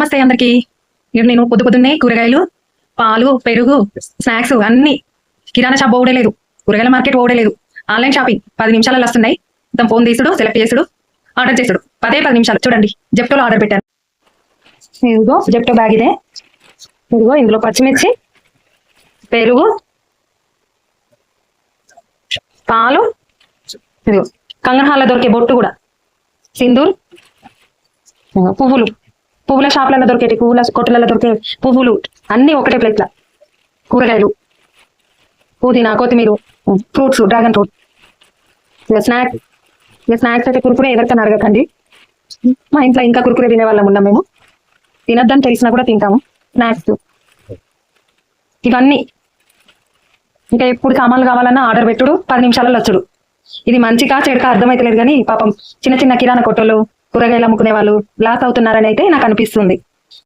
నమస్తే అందరికి. నేను పొద్దున్నే కూరగాయలు, పాలు, పెరుగు, స్నాక్స్ అన్ని కిరాణా షాప్ పోవడే లేదు, కూరగాయల మార్కెట్ పోవడే లేదు, ఆన్లైన్ షాపింగ్ 10 నిమిషాలలో వస్తున్నాయి. మొత్తం ఫోన్ తీసుడు, సెలెక్ట్ చేసుడు, ఆర్డర్ చేసుడు, 10 నిమిషాలు. చూడండి, జెప్టోలో ఆర్డర్ పెట్టాను. ఇదిగో జెప్టో బ్యాగ్ ఇదే. ఇదిగో ఇందులో పచ్చిమిర్చి, పెరుగు, పాలు, ఇదిగో కంగన్ హాల్లో దొరికే బొట్టు కూడా, సింధూర్, పువ్వుల షాపులలో దొరికేటి, పువ్వుల కొట్టులలో దొరికే పువ్వులు అన్ని ఒకటే ప్లేట్ల, కూరగాయలు, పుదీనా, కొత్తిమీర, ఫ్రూట్స్, డ్రాగన్ ఫ్రూట్. స్నాక్స్ అయితే కురుకురే ఎవరికైనా అడగకండి. మా ఇంట్లో ఇంకా కురుకురే తినే వాళ్ళం ఉన్నాం మేము. తినద్దని తెలిసినా కూడా తింటాము. స్నాక్స్ ఇవన్నీ ఇంకా ఎప్పుడు సామాన్లు కావాలన్నా ఆర్డర్ పెట్టుడు, 10 నిమిషాలలో వచ్చుడు. ఇది మంచిగా చెడుకా అర్థమైతలేదు కానీ పాపం చిన్న చిన్న కిరాణా కొట్టలు, కూరగాయలు అమ్ముకునే వాళ్ళు లాస్ అవుతున్నారని అయితే నాకు అనిపిస్తుంది.